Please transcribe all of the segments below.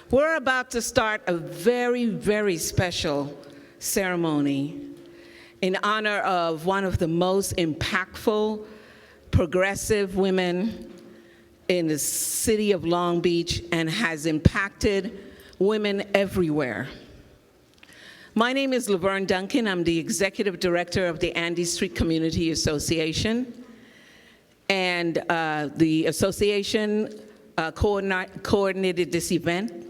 We're about to start a very, very special ceremony in honor of one of the most impactful, progressive women in the city of Long Beach and has impacted women everywhere. My name is Laverne Duncan. I'm the executive director of the Andy Street Community Association. And the association coordinated this event.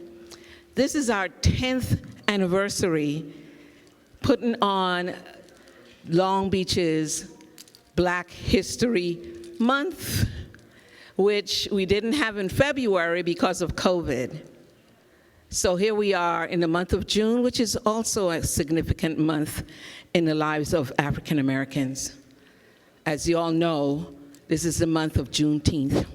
This is our 10th anniversary putting on Long Beach's Black History Month, which we didn't have in February because of COVID. So here we are in the month of June, which is also a significant month in the lives of African Americans. As you all know, this is the month of Juneteenth.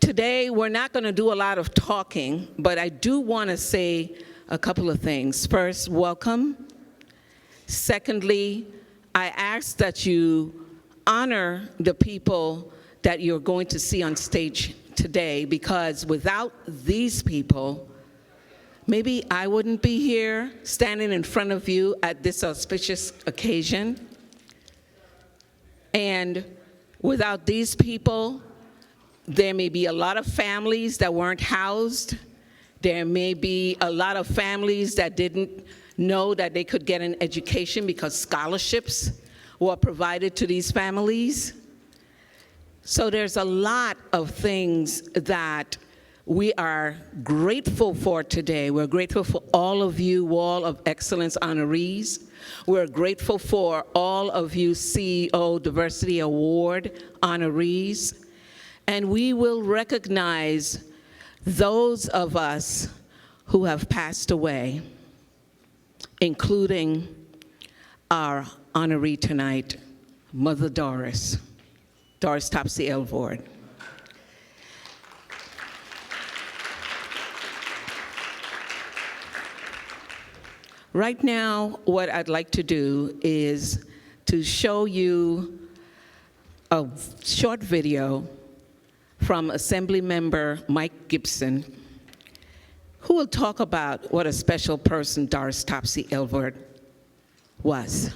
Today, we're not going to do a lot of talking, but I do want to say a couple of things. First, welcome. Secondly, I ask that you honor the people that you're going to see on stage today, because without these people, maybe I wouldn't be here standing in front of you at this auspicious occasion. And without these people, there may be a lot of families that weren't housed. There may be a lot of families that didn't know that they could get an education because scholarships were provided to these families. So there's a lot of things that we are grateful for today. We're grateful for all of you, Wall of Excellence honorees. We're grateful for all of you CEO Diversity Award honorees. And we will recognize those of us who have passed away, including our honoree tonight, Mother Doris Topsy Elvord. Right now, what I'd like to do is to show you a short video from Assembly Member Mike Gibson, who will talk about what a special person Doris Topsy Elvord was.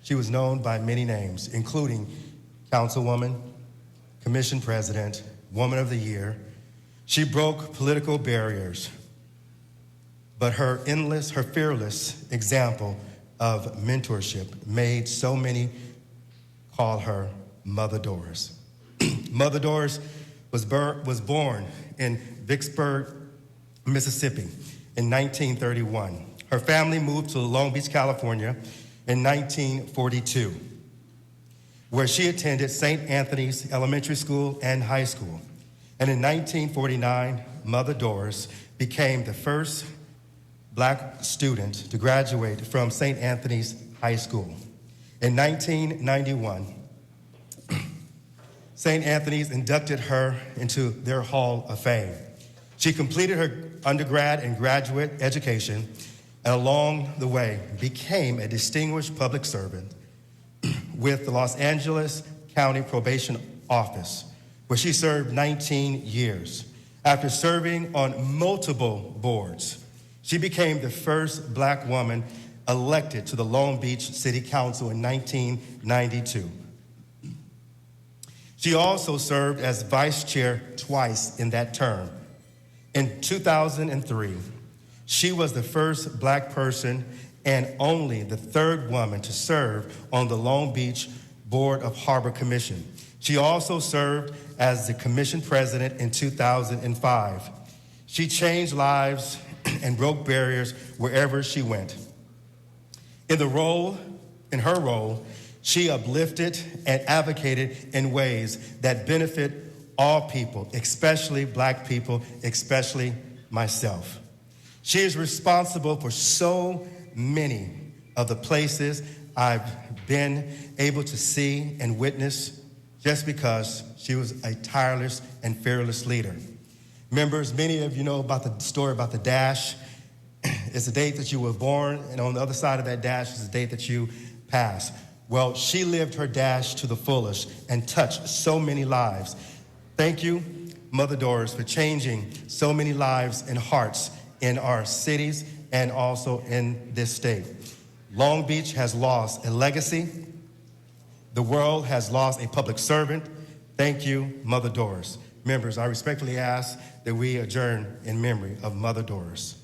She was known by many names, including Councilwoman, Commission President, Woman of the Year. She broke political barriers, but her fearless example of mentorship made so many call her Mother Doris. Mother Doris was born in Vicksburg, Mississippi in 1931. Her family moved to Long Beach, California in 1942, where she attended St. Anthony's Elementary School and High School. And in 1949, Mother Doris became the first Black student to graduate from St. Anthony's High School. In 1991, St. Anthony's inducted her into their Hall of Fame. She completed her undergrad and graduate education, and along the way became a distinguished public servant with the Los Angeles County Probation Office, where she served 19 years. After serving on multiple boards, she became the first Black woman elected to the Long Beach City Council in 1992. She also served as vice chair twice in that term. In 2003, she was the first Black person and only the third woman to serve on the Long Beach Board of Harbor Commission. She also served as the commission president in 2005. She changed lives and broke barriers wherever she went. In her role, she uplifted and advocated in ways that benefit all people, especially Black people, especially myself. She is responsible for so many of the places I've been able to see and witness just because she was a tireless and fearless leader. Members, many of you know about the story about the dash. It's the date that you were born, and on the other side of that dash is the date that you passed. Well, she lived her dash to the fullest and touched so many lives. Thank you Mother Doris, for changing so many lives and hearts in our cities and also in this state. Long Beach has lost a legacy. The world has lost a public servant. Thank you, Mother Doris. Members, I respectfully ask that we adjourn in memory of Mother Doris.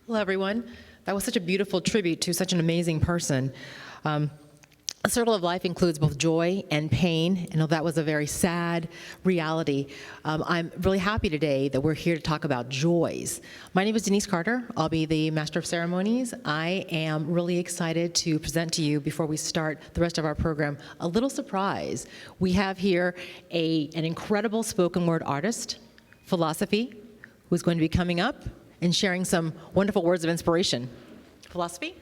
Hello, everyone. That was such a beautiful tribute to such an amazing person. A circle of life includes both joy and pain. I know that was a very sad reality. I'm really happy today that we're here to talk about joys. My name is Denise Carter. I'll be the Master of Ceremonies. I am really excited to present to you, before we start the rest of our program, a little surprise. We have here an incredible spoken word artist, Philosophy, who's going to be coming up and sharing some wonderful words of inspiration. Philosophy?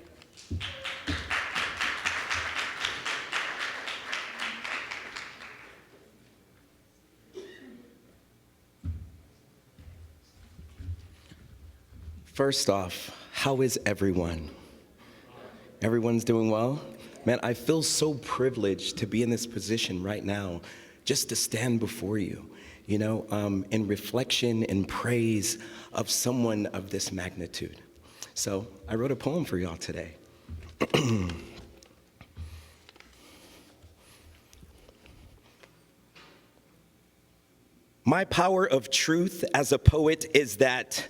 First off, how is everyone? Everyone's doing well? Man, I feel so privileged to be in this position right now, just to stand before you, in reflection and praise of someone of this magnitude. So I wrote a poem for y'all today. My power of truth as a poet is that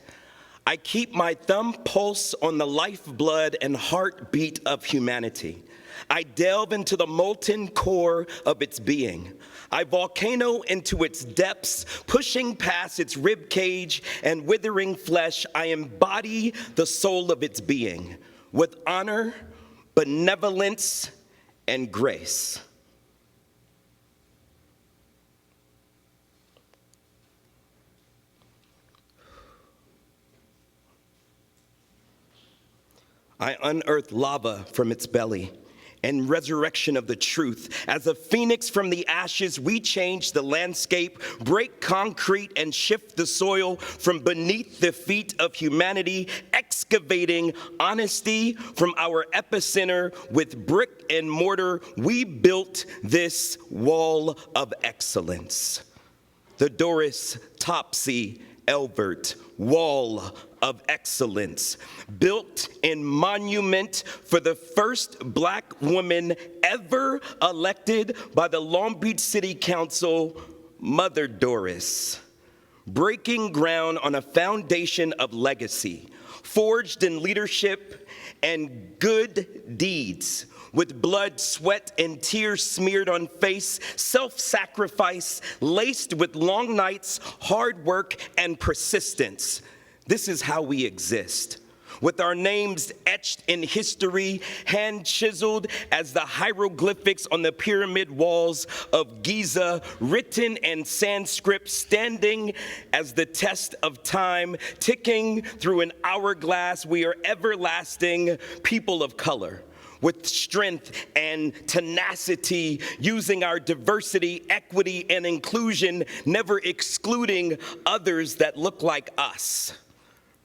I keep my thumb pulse on the lifeblood and heartbeat of humanity. I delve into the molten core of its being. I volcano into its depths, pushing past its rib cage and withering flesh. I embody the soul of its being with honor, benevolence, and grace. I unearth lava from its belly and resurrection of the truth. As a phoenix from the ashes, we change the landscape, break concrete, and shift the soil from beneath the feet of humanity, excavating honesty from our epicenter with brick and mortar. We built this wall of excellence. The Doris Topsy Elbert Wall of Excellence, built in monument for the first Black woman ever elected by the Long Beach City Council, Mother Doris, breaking ground on a foundation of legacy, forged in leadership and good deeds, with blood, sweat, and tears smeared on face, self-sacrifice laced with long nights, hard work, and persistence. This is how we exist, with our names etched in history, hand-chiseled as the hieroglyphics on the pyramid walls of Giza, written in Sanskrit, standing as the test of time, ticking through an hourglass. We are everlasting people of color, with strength and tenacity, using our diversity, equity, and inclusion, never excluding others that look like us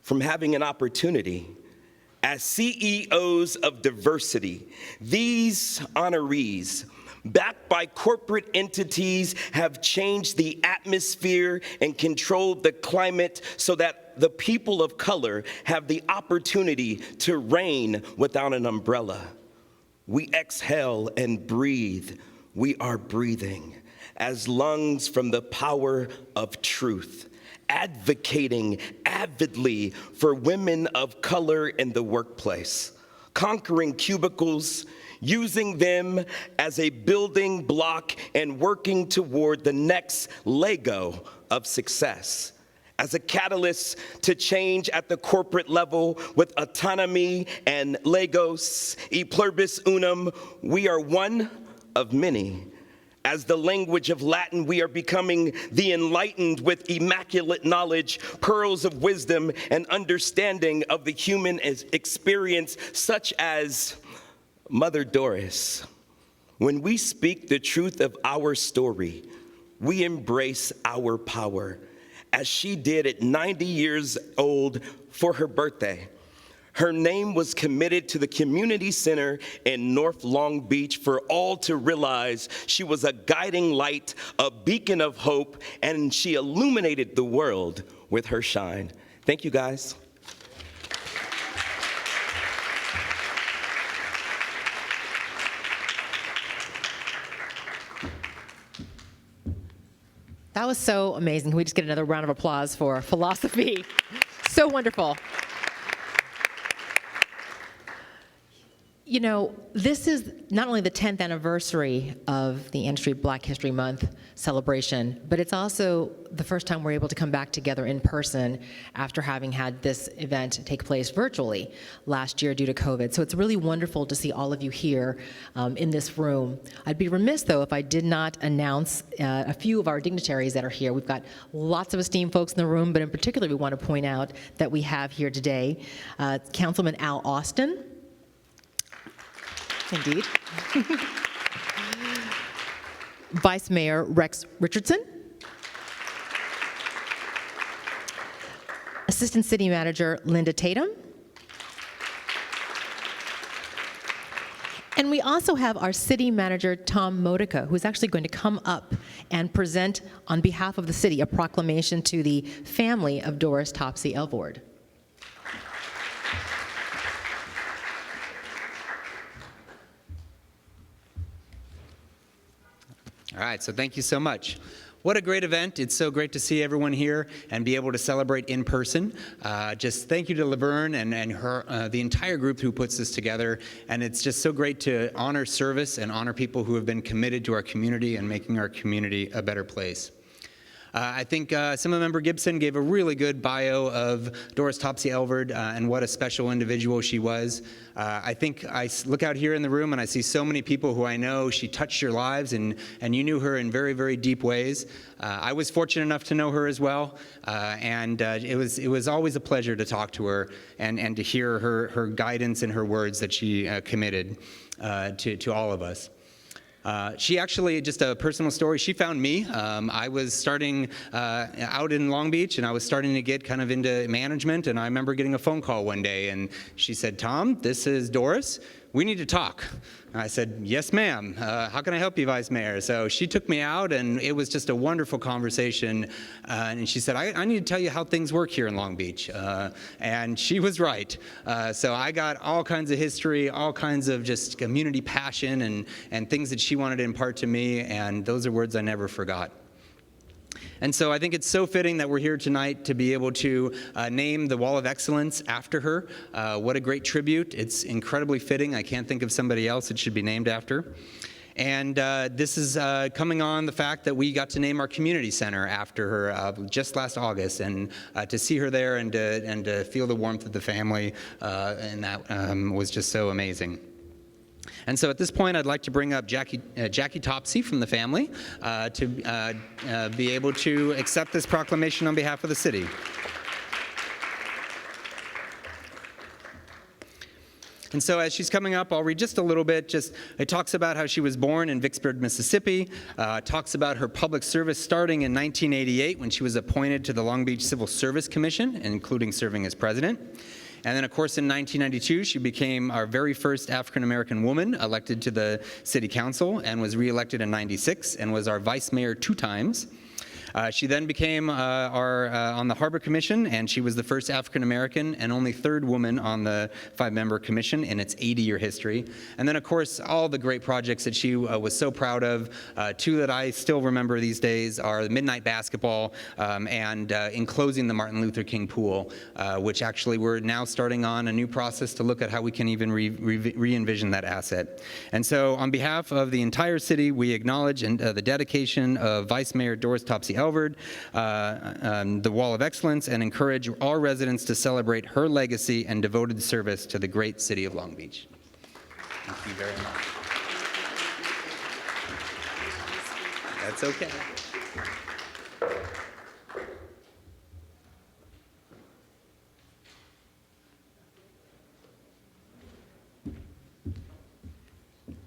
from having an opportunity. As CEOs of diversity, these honorees, backed by corporate entities, have changed the atmosphere and controlled the climate so that the people of color have the opportunity to reign without an umbrella. We exhale and breathe. We are breathing as lungs from the power of truth, advocating avidly for women of color in the workplace, conquering cubicles, using them as a building block and working toward the next Lego of success. As a catalyst to change at the corporate level with autonomy and Legos, e pluribus unum, we are one of many. As the language of Latin, we are becoming the enlightened with immaculate knowledge, pearls of wisdom, and understanding of the human experience, such as Mother Doris. When we speak the truth of our story, we embrace our power, as she did at 90 years old for her birthday. Her name was committed to the community center in North Long Beach for all to realize. She was a guiding light, a beacon of hope, and she illuminated the world with her shine. Thank you, guys. That was so amazing. Can we just get another round of applause for philosophy? So wonderful. You know, this is not only the 10th anniversary of the Ann Street Black History Month celebration, but it's also the first time we're able to come back together in person after having had this event take place virtually last year due to COVID. So it's really wonderful to see all of you here in this room. I'd be remiss, though, if I did not announce a few of our dignitaries that are here. We've got lots of esteemed folks in the room, but in particular, we want to point out that we have here today Councilman Al Austin. Indeed. Vice Mayor Rex Richardson. Assistant City Manager Linda Tatum. And we also have our City Manager Tom Modica, who's actually going to come up and present on behalf of the city a proclamation to the family of Doris Topsy Elvord. All right, so thank you so much. What a great event. It's so great to see everyone here and be able to celebrate in person. Just thank you to Laverne and her, the entire group who puts this together. And it's just so great to honor service and honor people who have been committed to our community and making our community a better place. I think Assemblymember Gibson gave a really good bio of Doris Topsy Elvord and what a special individual she was. I think I look out here in the room and I see so many people who I know. She touched your lives and you knew her in very, very deep ways. I was fortunate enough to know her as well, and it was always a pleasure to talk to her and to hear her guidance and her words that she committed to all of us. She actually, just a personal story, she found me. I was starting out in Long Beach, and I was starting to get kind of into management, and I remember getting a phone call one day, and she said, "Tom, this is Doris. We need to talk." And I said, "Yes, ma'am. How can I help you, Vice Mayor?" So she took me out, and it was just a wonderful conversation. And she said, I need to tell you how things work here in Long Beach. And she was right. So I got all kinds of history, all kinds of just community passion and things that she wanted to impart to me, and those are words I never forgot. And so I think it's so fitting that we're here tonight to be able to name the Wall of Excellence after her. What a great tribute. It's incredibly fitting. I can't think of somebody else it should be named after. And this is coming on the fact that we got to name our community center after her just last August, and to see her there and to feel the warmth of the family, and that was just so amazing. And so at this point, I'd like to bring up Jackie Topsy from the family to be able to accept this proclamation on behalf of the city. And so as she's coming up, I'll read just a little bit. It talks about how she was born in Vicksburg, Mississippi. Talks about her public service starting in 1988 when she was appointed to the Long Beach Civil Service Commission, including serving as president. And then, of course, in 1992, she became our very first African-American woman elected to the city council and was reelected in 96 and was our vice mayor 2 times. She then became on the Harbor Commission, and she was the first African-American and only 3rd woman on the 5-member commission in its 80-year history. And then, of course, all the great projects that she was so proud of. 2 that I still remember these days are the Midnight Basketball and enclosing the Martin Luther King Pool, which actually we're now starting on a new process to look at how we can even re-envision that asset. And so on behalf of the entire city, we acknowledge the dedication of Vice Mayor Doris Topsy Elvord, the Wall of Excellence, and encourage all residents to celebrate her legacy and devoted service to the great city of Long Beach. Thank you very much. That's okay.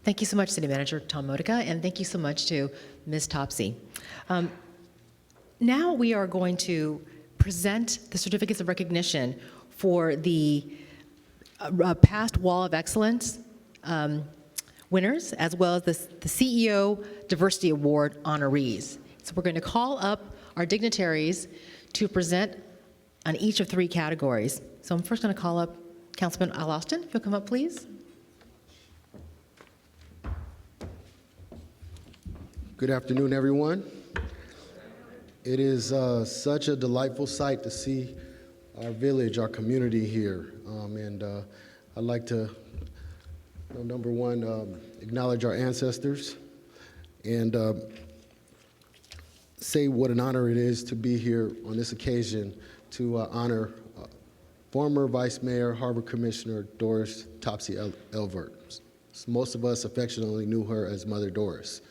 Thank you so much, City Manager Tom Modica, and thank you so much to Ms. Topsy. Now we are going to present the certificates of recognition for the past Wall of Excellence winners, as well as the CEO Diversity Award honorees. So we're going to call up our dignitaries to present on each of 3 categories. So I'm first going to call up Councilman Al Austin, if you'll come up, please. Good afternoon, everyone. It is such a delightful sight to see our village, our community here. I'd like to, number one, acknowledge our ancestors and say what an honor it is to be here on this occasion to honor former Vice Mayor, Harbor Commissioner Doris Topsy-Elvert. Most of us affectionately knew her as Mother Doris.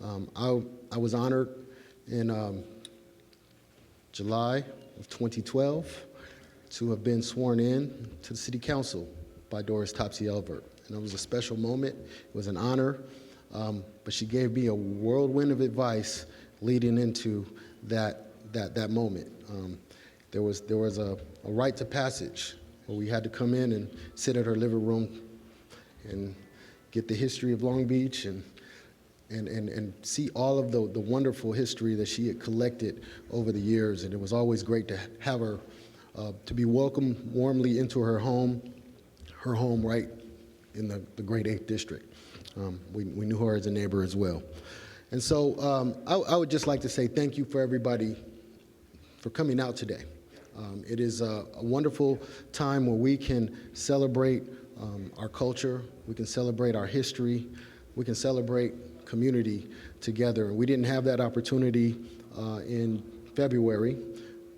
I was honored in July of 2012 to have been sworn in to the City Council by Doris Topsy-Elvert. And it was a special moment. It was an honor, but she gave me a whirlwind of advice leading into that moment. There was a rite to passage where we had to come in and sit at her living room and get the history of Long Beach and see all of the wonderful history that she had collected over the years. And it was always great to have her, to be welcomed warmly into her home right in the great 8th District. We knew her as a neighbor as well. And so I would just like to say thank you for everybody for coming out today. It is a wonderful time where we can celebrate our culture, we can celebrate our history, we can celebrate community together. And we didn't have that opportunity in February.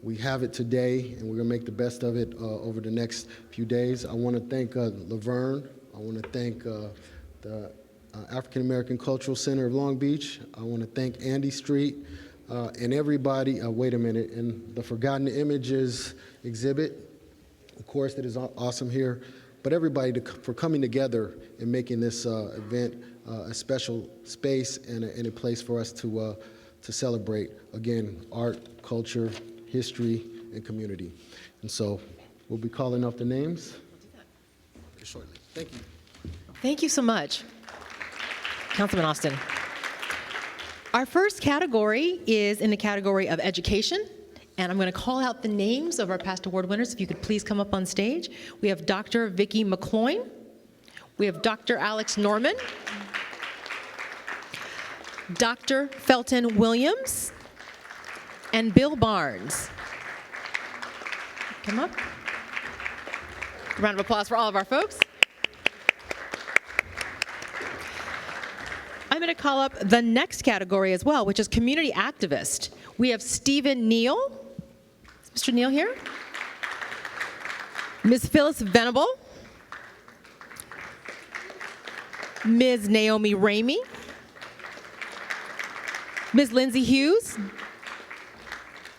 We have it today, and we're gonna make the best of it over the next few days. I wanna thank Laverne. I wanna thank the African American Cultural Center of Long Beach. I wanna thank Andy Street and everybody. Wait a minute, and the Forgotten Images exhibit, of course, that is awesome here. But everybody for coming together and making this event a special space and a place for us to celebrate, again, art, culture, history, and community. And so we'll be calling up the names shortly. Thank you. Thank you so much, Councilman Austin. Our first category is in the category of education. And I'm going to call out the names of our past award winners. If you could please come up on stage. We have Dr. Vickie McCloyn. We have Dr. Alex Norman. Dr. Felton Williams. And Bill Barnes. Come up. A round of applause for all of our folks. I'm going to call up the next category as well, which is community activist. We have Stephen Neal. Is Mr. Neal here? Ms. Phyllis Venable. Ms. Naomi Ramey. Ms. Lindsay Hughes.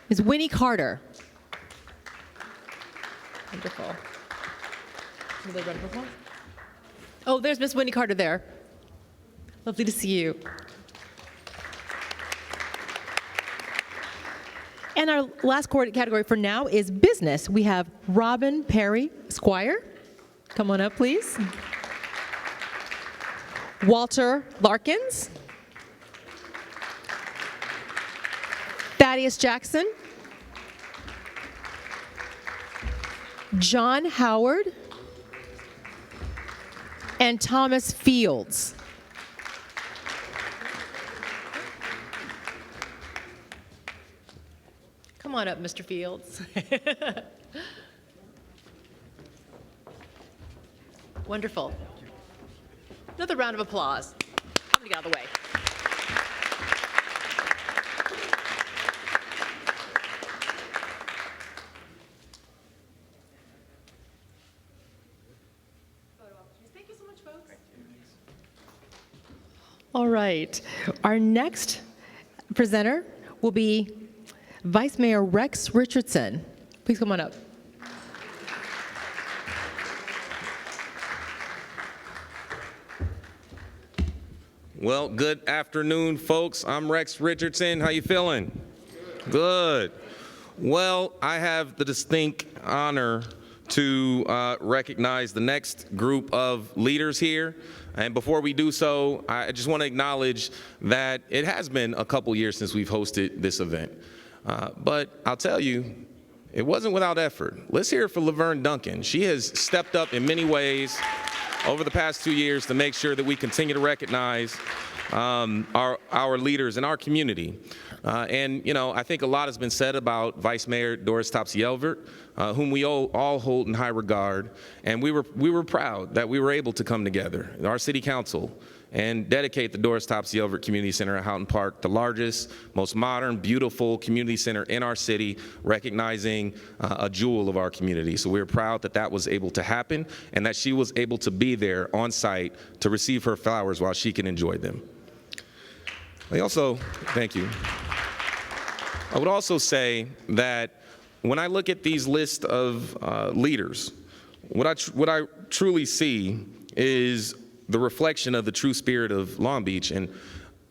Ms. Winnie Carter. Wonderful. Oh, there's Ms. Winnie Carter there. Lovely to see you. And our last category for now is business. We have Robin Perry Squire. Come on up, please. Walter Larkins. Thaddeus Jackson. John Howard. And Thomas Fields. Come on up, Mr. Fields. Wonderful. Another round of applause. I'm going to get out of the way. Thank you so much, folks. All right. Our next presenter will be Vice Mayor Rex Richardson. Please come on up. Well, good afternoon, folks. I'm Rex Richardson. How you feeling? Good. Well, I have the distinct honor to recognize the next group of leaders here. And before we do so, I just want to acknowledge that it has been a couple years since we've hosted this event. But I'll tell you, it wasn't without effort. Let's hear it for Laverne Duncan. She has stepped up in many ways over the past 2 years to make sure that we continue to recognize our leaders in our community. And, you know, I think a lot has been said about Vice Mayor Doris Topsy-Elvert, whom we all hold in high regard. And we were proud that we were able to come together, our city council, and dedicate the Doris Topsy-Elvert Community Center at Houghton Park, the largest, most modern, beautiful community center in our city, recognizing a jewel of our community. So we're proud that that was able to happen and that she was able to be there on site to receive her flowers while she can enjoy them. Thank you. I would also say that when I look at these lists of leaders, what I truly see is the reflection of the true spirit of Long Beach, and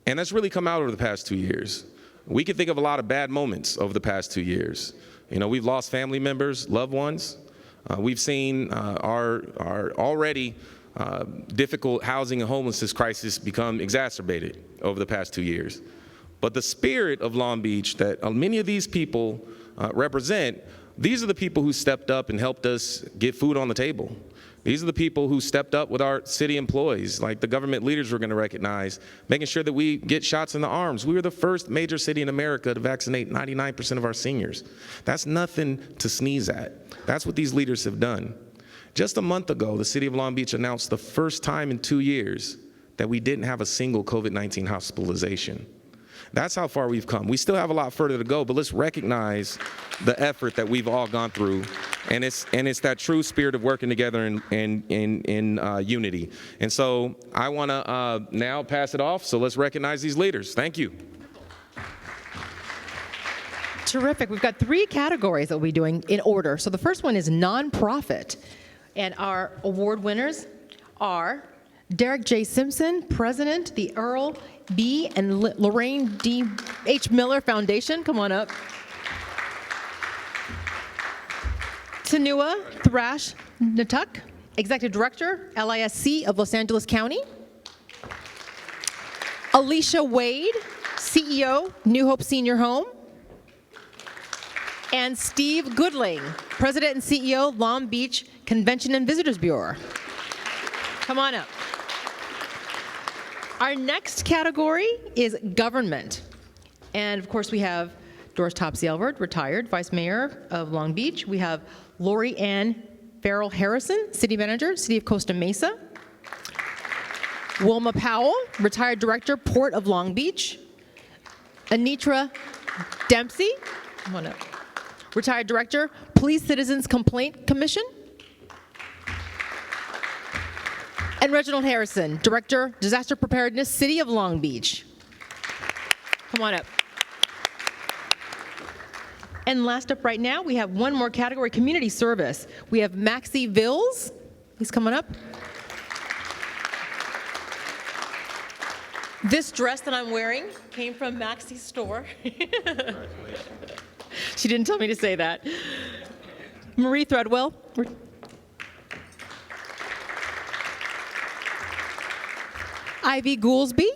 that's really come out over the past 2 years. We can think of a lot of bad moments over the past 2 years. You know, we've lost family members, loved ones. We've seen our already difficult housing and homelessness crisis become exacerbated over the past 2 years. But the spirit of Long Beach that many of these people represent, these are the people who stepped up and helped us get food on the table. These are the people who stepped up with our city employees, like the government leaders we're going to recognize, making sure that we get shots in the arms. We were the first major city in America to vaccinate 99% of our seniors. That's nothing to sneeze at. That's what these leaders have done. Just a month ago, the city of Long Beach announced the first time in 2 years that we didn't have a single COVID-19 hospitalization. That's how far we've come. We still have a lot further to go, but let's recognize the effort that we've all gone through, and it's that true spirit of working together in unity. And so I want to now pass it off. So let's recognize these leaders. Thank you. Terrific. We've got 3 categories that we'll be doing in order. So the first one is nonprofit, and our award winners are Derek J. Simpson, President, the Earl B. and Lorraine D. H. Miller Foundation. Come on up. Tanua Thrash Natuk, Executive Director, LISC of Los Angeles County. Alicia Wade, CEO, New Hope Senior Home. And Steve Goodling, President and CEO, Long Beach Convention and Visitors Bureau. Come on up. Our next category is government. And of course, we have Doris Topsy-Elvert, retired Vice Mayor of Long Beach. We have Lori Ann Farrell Harrison, City Manager, City of Costa Mesa. Wilma Powell, retired Director, Port of Long Beach. Anitra Dempsey, come on up, retired Director, Police Citizens Complaint Commission. And Reginald Harrison, Director, Disaster Preparedness, City of Long Beach. Come on up. And last up right now, we have one more category, community service. We have Maxie Vills. He's coming up. This dress that I'm wearing came from Maxie's store. She didn't tell me to say that. Marie Threadwell. Ivy Goolsby.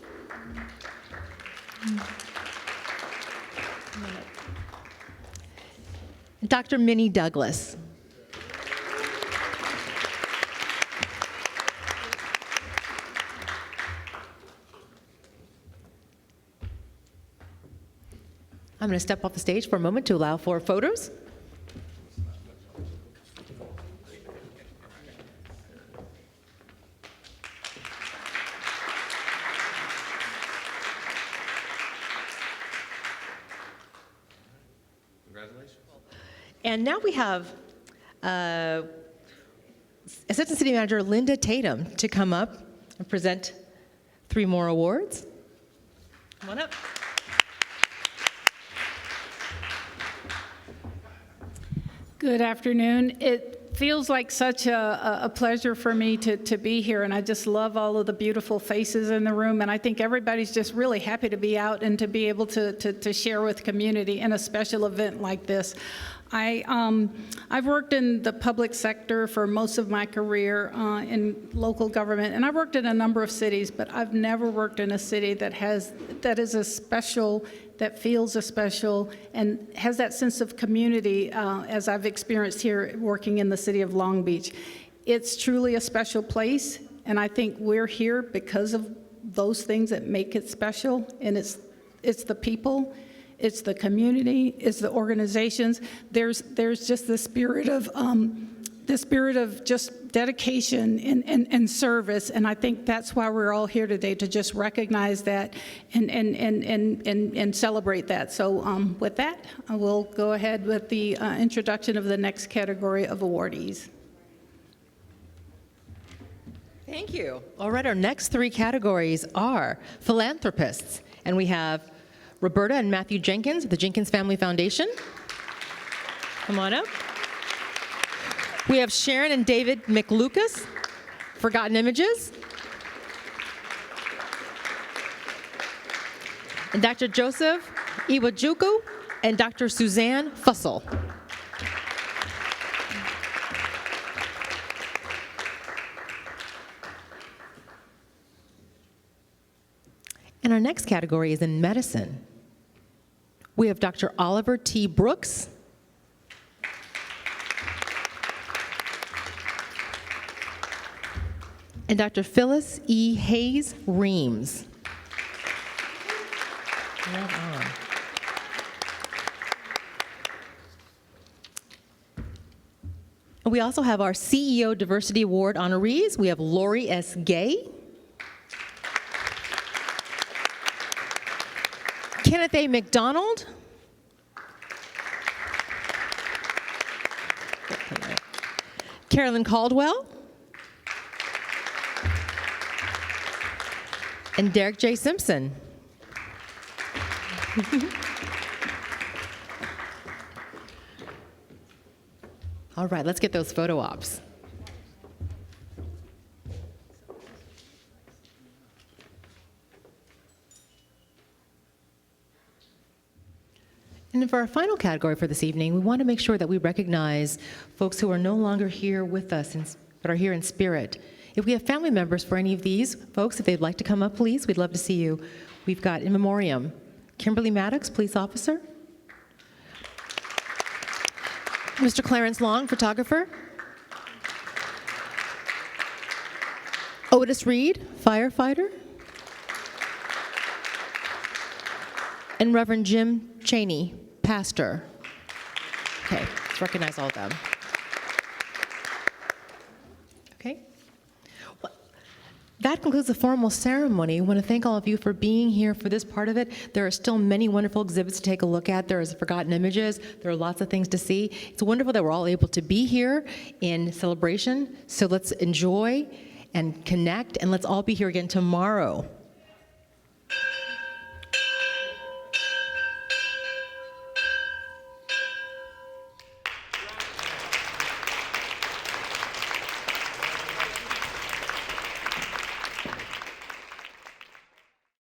Dr. Minnie Douglas. I'm going to step off the stage for a moment to allow for photos. And now we have Assistant City Manager Linda Tatum to come up and present 3 more awards. Come on up. Good afternoon. It feels like such a pleasure for me to be here, and I just love all of the beautiful faces in the room, and I think everybody's just really happy to be out and to be able to share with community in a special event like this. I've worked in the public sector for most of my career in local government, and I've worked in a number of cities, but I've never worked in a city that is a special, that feels a special, and has that sense of community as I've experienced here working in the city of Long Beach. It's truly a special place, and I think we're here because of those things that make it special, and it's the people, it's the community, it's the organizations. There's just the spirit of just dedication and service, and I think that's why we're all here today, to just recognize that and celebrate that. So with that, I will go ahead with the introduction of the next category of awardees. Thank you. All right, our next three categories are philanthropists, and we have Roberta and Matthew Jenkins of the Jenkins Family Foundation. Come on up. We have Sharon and David McLucas, Forgotten Images. And Dr. Joseph Iwajuku and Dr. Suzanne Fussell. And our next category is in medicine. We have Dr. Oliver T. Brooks, and Dr. Phyllis E. Hayes Reams. Right on. And we also have our CEO Diversity Award honorees. We have Lori S. Gay, Kenneth A. McDonald, Carolyn Caldwell, and Derek J. Simpson. All right, let's get those photo ops. And for our final category for this evening, we want to make sure that we recognize folks who are no longer here with us, but are here in spirit. If we have family members for any of these folks, if they'd like to come up, please, we'd love to see you. We've got in memoriam, Kimberly Maddox, police officer. Mr. Clarence Long, photographer. Otis Reed, firefighter. And Reverend Jim Cheney, pastor. Okay, let's recognize all of them. Okay. Well, that concludes the formal ceremony. I want to thank all of you for being here for this part of it. There are still many wonderful exhibits to take a look at. There is Forgotten Images. There are lots of things to see. It's wonderful that we're all able to be here in celebration. So let's enjoy and connect, and let's all be here again tomorrow